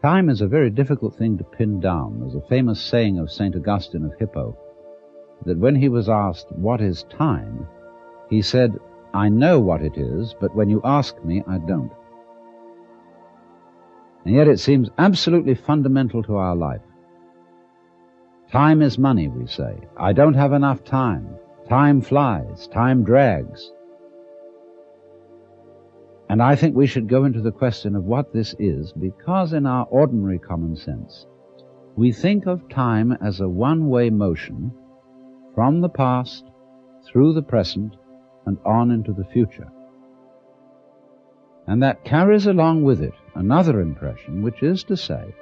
Time is a very difficult thing to pin down. There's a famous saying of St. Augustine of Hippo that when he was asked, "What is time?" he said, "I know what it is, but when you ask me, I don't." And yet it seems absolutely fundamental to our life. Time is money, we say. I don't have enough time. Time flies. Time drags. And I think we should go into the question of what this is, because in our ordinary common sense, we think of time as a one-way motion from the past, through the present, and on into the future. And that carries along with it another impression, which is to say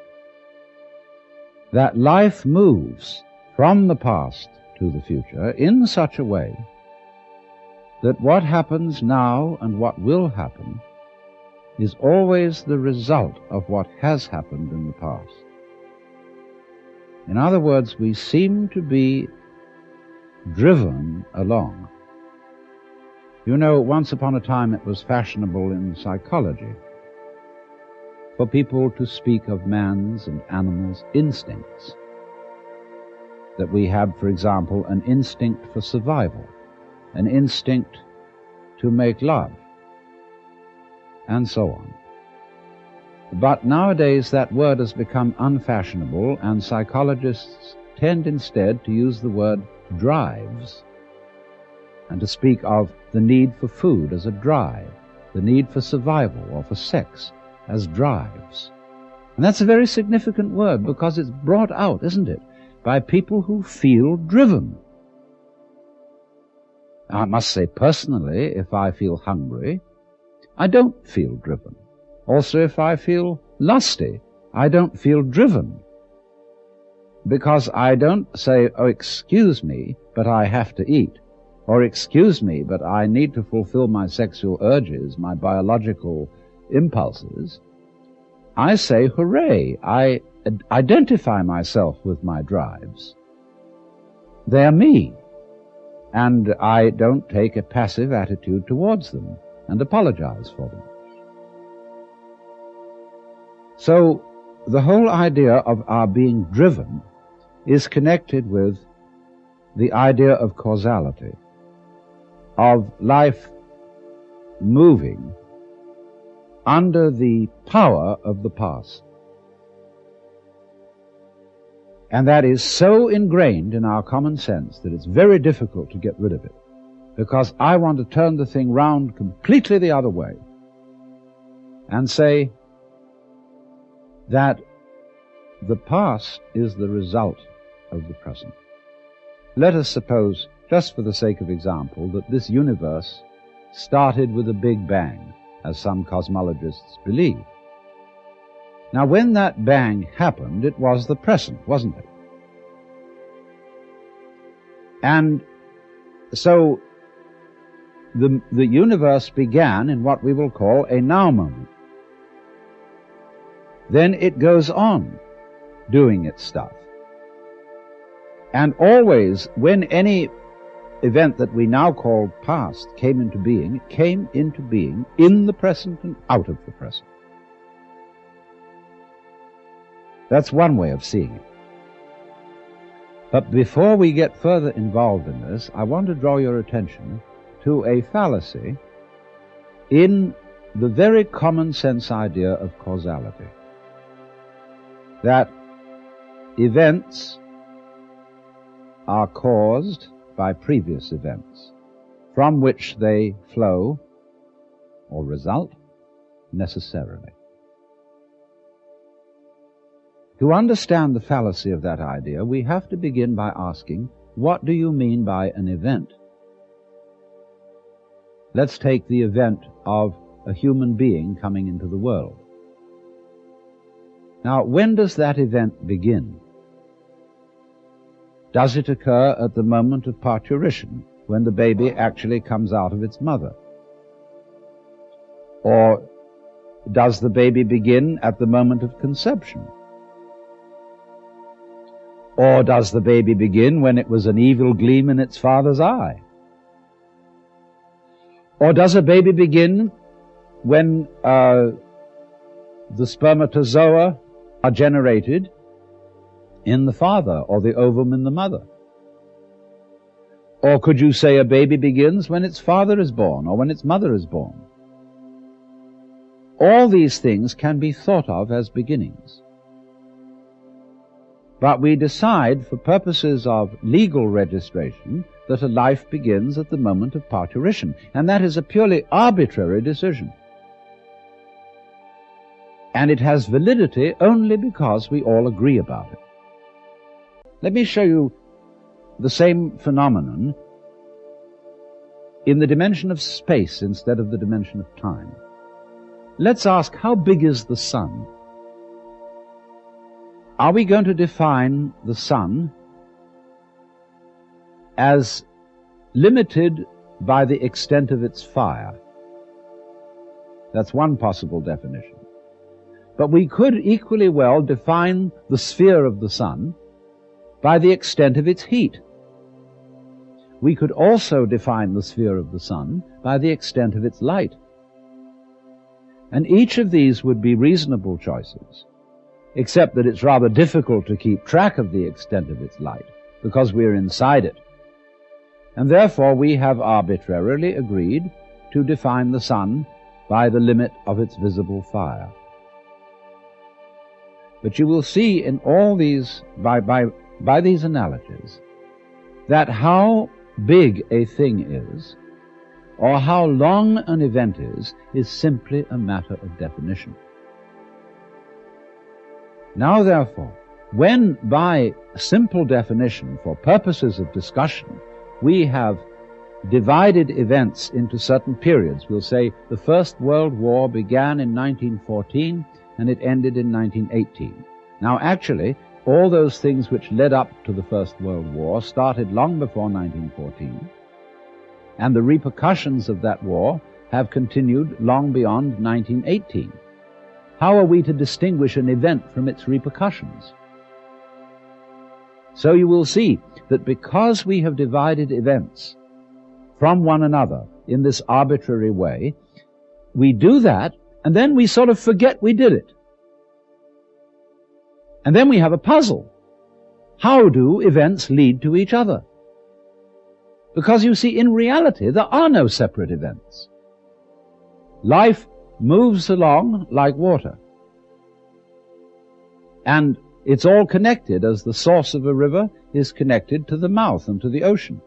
that life moves from the past to the future in such a way that what happens now and what will happen is always the result of what has happened in the past. In other words, we seem to be driven along. You know, once upon a time it was fashionable in psychology for people to speak of man's and animals' instincts. That we have, for example, an instinct for survival, an instinct to make love, and so on. But nowadays that word has become unfashionable, and psychologists tend instead to use the word drives, and to speak of the need for food as a drive, the need for survival or for sex as drives. And that's a very significant word, because it's brought out, isn't it, by people who feel driven. I must say personally, if I feel hungry, I don't feel driven. Also, if I feel lusty, I don't feel driven. Because I don't say, "Oh, excuse me, but I have to eat," or "Excuse me, but I need to fulfill my sexual urges, my biological impulses." I say, "Hooray, I identify myself with my drives. They're me." And I don't take a passive attitude towards them and apologize for them. So the whole idea of our being driven is connected with the idea of causality, of life moving under the power of the past. And that is so ingrained in our common sense that it's very difficult to get rid of it, because I want to turn the thing round completely the other way and say that the past is the result of the present. Let us suppose, just for the sake of example, that this universe started with a big bang, as some cosmologists believe. Now, when that bang happened, it was the present, wasn't it? And so the universe began in what we will call a now moment. Then it goes on doing its stuff. And always, when any event that we now call past came into being, it came into being in the present and out of the present. That's one way of seeing it. But before we get further involved in this, I want to draw your attention to a fallacy in the very common sense idea of causality. That events are caused by previous events, from which they flow or result necessarily. To understand the fallacy of that idea, we have to begin by asking, what do you mean by an event? Let's take the event of a human being coming into the world. Now, when does that event begin? Does it occur at the moment of parturition, when the baby actually comes out of its mother? Or does the baby begin at the moment of conception? Or does the baby begin when it was an evil gleam in its father's eye? Or does a baby begin when the spermatozoa are generated in the father, or the ovum in the mother. Or could you say a baby begins when its father is born, or when its mother is born? All these things can be thought of as beginnings. But we decide, for purposes of legal registration, that a life begins at the moment of parturition, and that is a purely arbitrary decision. And it has validity only because we all agree about it. Let me show you the same phenomenon in the dimension of space instead of the dimension of time. Let's ask, how big is the sun? Are we going to define the sun as limited by the extent of its fire? That's one possible definition. But we could equally well define the sphere of the sun by the extent of its heat. We could also define the sphere of the sun by the extent of its light. And each of these would be reasonable choices, except that it's rather difficult to keep track of the extent of its light, because we're inside it. And therefore we have arbitrarily agreed to define the sun by the limit of its visible fire. But you will see in all these, by these analogies, that how big a thing is, or how long an event is simply a matter of definition. Now, therefore, when by simple definition, for purposes of discussion, we have divided events into certain periods, we'll say the First World War began in 1914 and it ended in 1918. Now, actually, all those things which led up to the First World War started long before 1914, and the repercussions of that war have continued long beyond 1918. How are we to distinguish an event from its repercussions? So you will see that because we have divided events from one another in this arbitrary way, we do that, and then we sort of forget we did it. And then we have a puzzle. How do events lead to each other? Because you see, in reality, there are no separate events. Life moves along like water. And it's all connected, as the source of a river is connected to the mouth and to the ocean.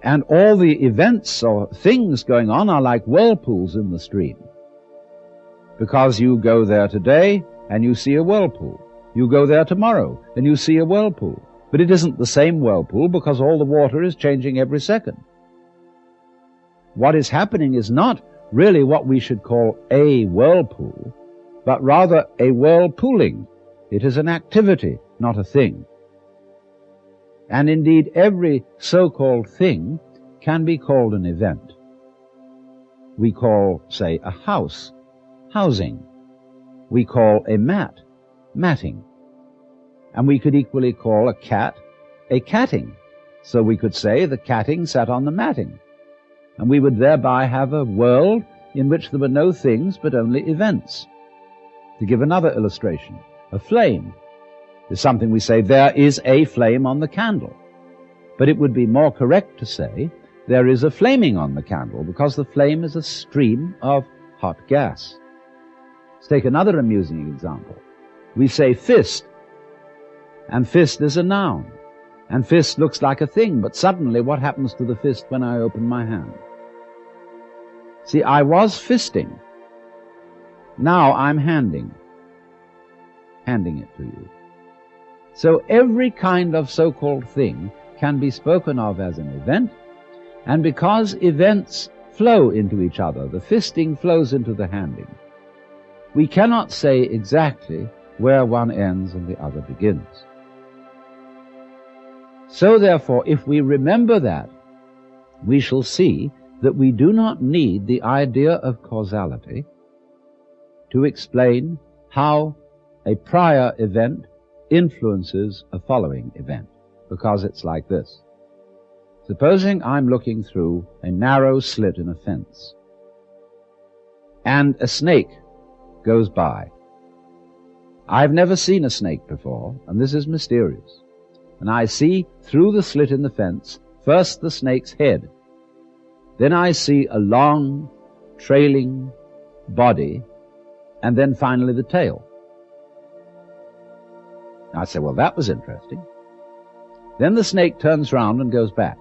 And all the events or things going on are like whirlpools in the stream. Because you go there today and you see a whirlpool. You go there tomorrow and you see a whirlpool. But it isn't the same whirlpool because all the water is changing every second. What is happening is not really what we should call a whirlpool, but rather a whirlpooling. It is an activity, not a thing. And indeed, every so-called thing can be called an event. We call, say, a house, housing. We call a mat, matting. And we could equally call a cat, a catting. So we could say the catting sat on the matting. And we would thereby have a world in which there were no things but only events. To give another illustration, a flame is something we say, there is a flame on the candle. But it would be more correct to say, there is a flaming on the candle, because the flame is a stream of hot gas. Let's take another amusing example. We say fist, and fist is a noun. And fist looks like a thing, but suddenly what happens to the fist when I open my hand? See, I was fisting. Now I'm handing it to you. So every kind of so-called thing can be spoken of as an event, and because events flow into each other, the fisting flows into the handing, we cannot say exactly where one ends and the other begins. So therefore, if we remember that, we shall see that we do not need the idea of causality to explain how a prior event influences a following event, because it's like this. Supposing I'm looking through a narrow slit in a fence, and a snake goes by. I've never seen a snake before, and this is mysterious. And I see through the slit in the fence first the snake's head. Then I see a long, trailing body, and then finally the tail. I say, well, that was interesting. Then the snake turns round and goes back.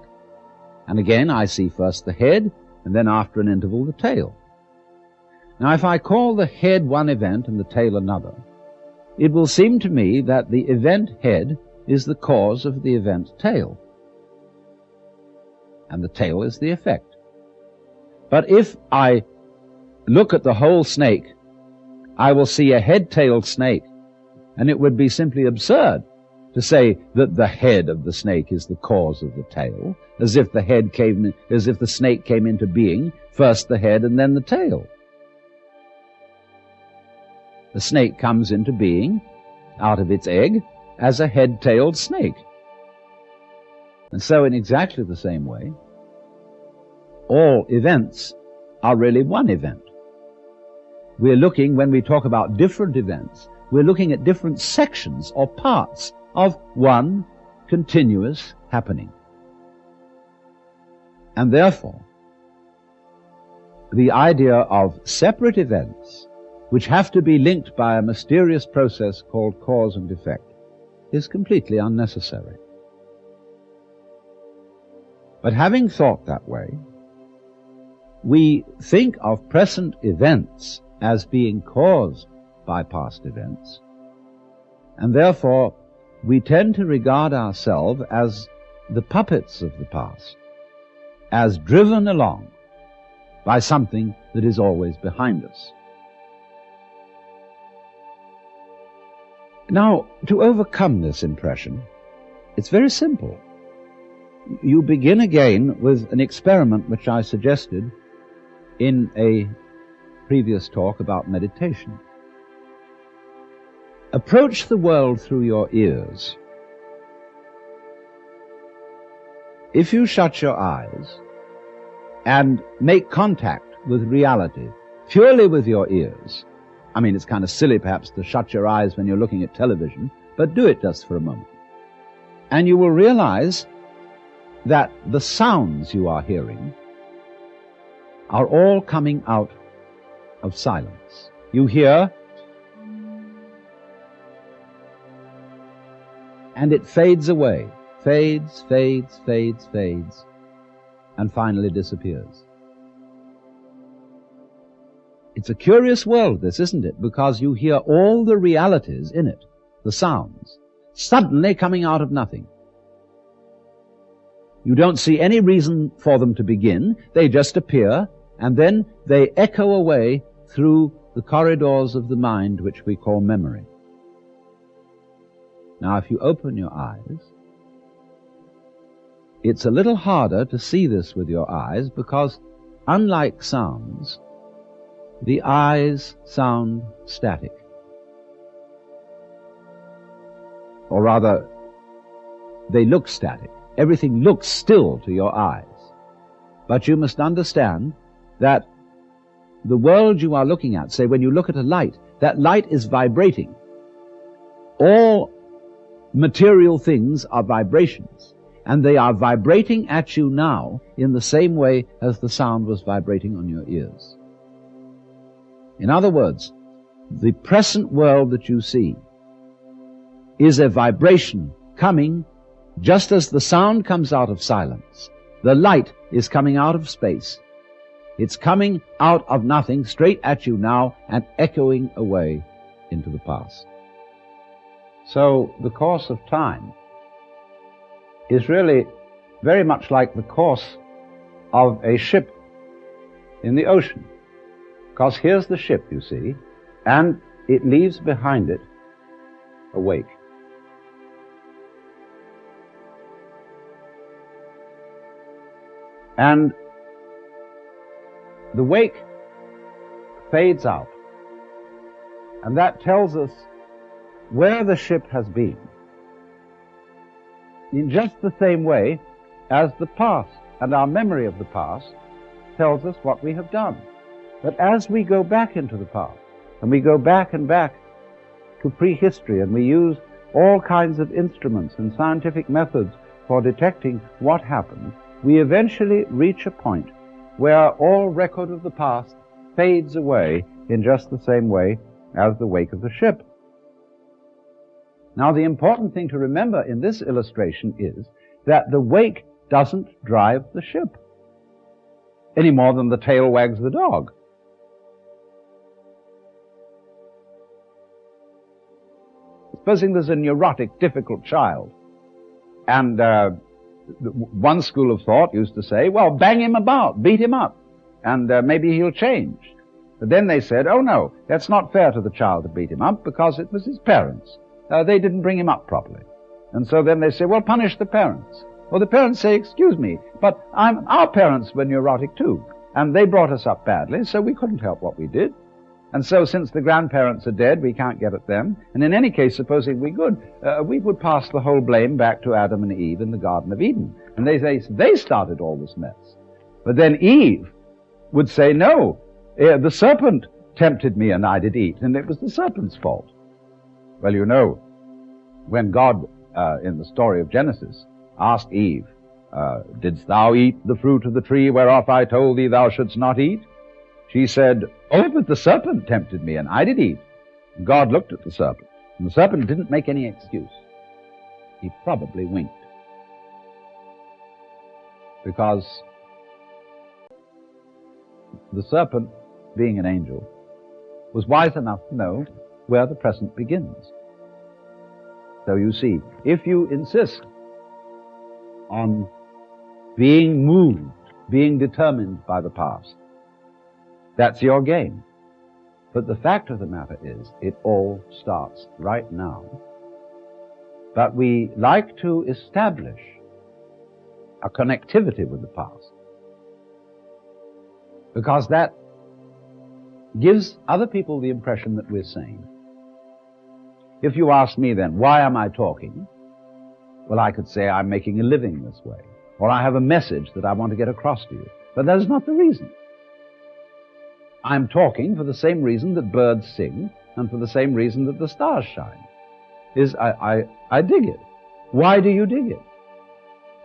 And again I see first the head, and then after an interval the tail. Now if I call the head one event and the tail another, it will seem to me that the event head is the cause of the event tail, and the tail is the effect. But if I look at the whole snake, I will see a head-tailed snake, and it would be simply absurd to say that the head of the snake is the cause of the tail, as if the snake came into being, first the head and then the tail. The snake comes into being out of its egg as a head-tailed snake. And so in exactly the same way, all events are really one event. We're looking, when we talk about different events, we're looking at different sections or parts of one continuous happening. And therefore, the idea of separate events which have to be linked by a mysterious process called cause and effect is completely unnecessary. But having thought that way, we think of present events as being caused by past events, and therefore we tend to regard ourselves as the puppets of the past, as driven along by something that is always behind us. Now, to overcome this impression, it's very simple. You begin again with an experiment which I suggested in a previous talk about meditation. Approach the world through your ears. If you shut your eyes and make contact with reality purely with your ears, I mean, it's kind of silly perhaps to shut your eyes when you're looking at television, but do it just for a moment. And you will realize that the sounds you are hearing are all coming out of silence. You hear, and it fades away, fades, fades, fades, fades, and finally disappears. It's a curious world, this, isn't it? Because you hear all the realities in it, the sounds, suddenly coming out of nothing. You don't see any reason for them to begin. They just appear, and then they echo away through the corridors of the mind which we call memory. Now, if you open your eyes, it's a little harder to see this with your eyes because, unlike sounds, the eyes sound static. Or rather, they look static. Everything looks still to your eyes. But you must understand that the world you are looking at, say when you look at a light, that light is vibrating. All material things are vibrations, and they are vibrating at you now in the same way as the sound was vibrating on your ears. In other words, the present world that you see is a vibration coming just as the sound comes out of silence. The light is coming out of space. It's coming out of nothing straight at you now and echoing away into the past. So the course of time is really very much like the course of a ship in the ocean. Because here's the ship, you see, and it leaves behind it a wake. And the wake fades out, and that tells us where the ship has been, in just the same way as the past and our memory of the past tells us what we have done. But as we go back into the past, and we go back and back, to prehistory, and we use all kinds of instruments and scientific methods for detecting what happened, we eventually reach a point where all record of the past fades away in just the same way as the wake of the ship. Now, the important thing to remember in this illustration is that the wake doesn't drive the ship any more than the tail wags the dog. Supposing there's a neurotic, difficult child, and one school of thought used to say, well, bang him about, beat him up, and maybe he'll change. But then they said, oh no, that's not fair to the child to beat him up because it was his parents. They didn't bring him up properly. And so then they say, well, punish the parents. Well, the parents say, excuse me, but our parents were neurotic too, and they brought us up badly, so we couldn't help what we did. And so since the grandparents are dead, we can't get at them. And in any case, supposing we could, we would pass the whole blame back to Adam and Eve in the Garden of Eden. And they started all this mess. But then Eve would say, no, the serpent tempted me and I did eat, and it was the serpent's fault. Well, you know, when God, in the story of Genesis, asked Eve, didst thou eat the fruit of the tree whereof I told thee thou shouldst not eat? She said, oh, but the serpent tempted me, and I did eat. And God looked at the serpent, and the serpent didn't make any excuse. He probably winked. Because the serpent, being an angel, was wise enough to know where the present begins. So you see, if you insist on being moved, being determined by the past, that's your game. But the fact of the matter is, it all starts right now. But we like to establish a connectivity with the past, because that gives other people the impression that we're sane. If you ask me then, why am I talking? Well, I could say I'm making a living this way, or I have a message that I want to get across to you. But that is not the reason. I'm talking for the same reason that birds sing, and for the same reason that the stars shine. I dig it. Why do you dig it?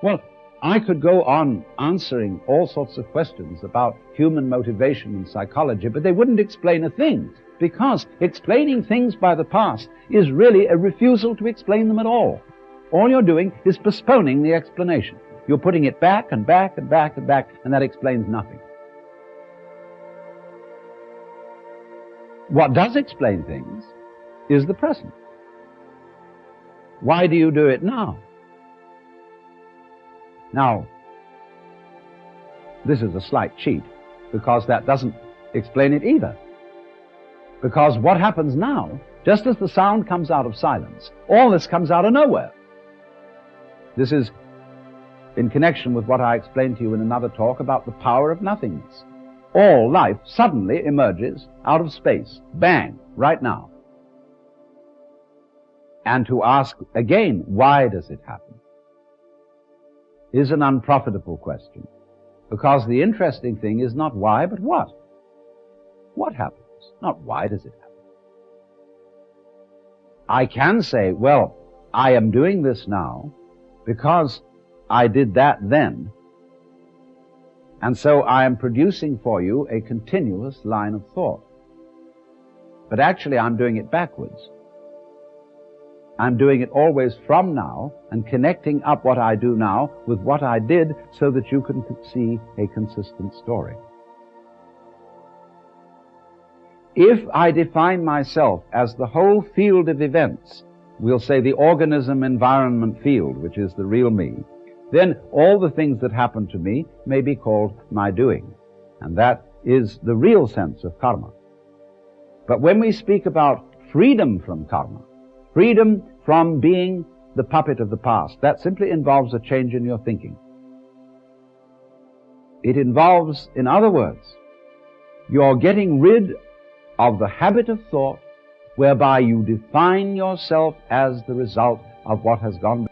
Well, I could go on answering all sorts of questions about human motivation and psychology, but they wouldn't explain a thing, because explaining things by the past is really a refusal to explain them at all. All you're doing is postponing the explanation. You're putting it back and back and back and back, and that explains nothing. What does explain things is the present. Why do you do it now? Now, this is a slight cheat, because that doesn't explain it either. Because what happens now, just as the sound comes out of silence, all this comes out of nowhere. This is in connection with what I explained to you in another talk about the power of nothingness. All life suddenly emerges out of space. Bang, right now. And to ask again, why does it happen, is an unprofitable question. Because the interesting thing is not why, but what. What happens? Not why does it happen. I can say, well, I am doing this now because I did that then, and so I am producing for you a continuous line of thought. But actually I'm doing it backwards. I'm doing it always from now and connecting up what I do now with what I did so that you can see a consistent story. If I define myself as the whole field of events, we'll say the organism-environment field, which is the real me, then all the things that happen to me may be called my doing. And that is the real sense of karma. But when we speak about freedom from karma, freedom from being the puppet of the past, that simply involves a change in your thinking. It involves, in other words, you're getting rid of the habit of thought whereby you define yourself as the result of what has gone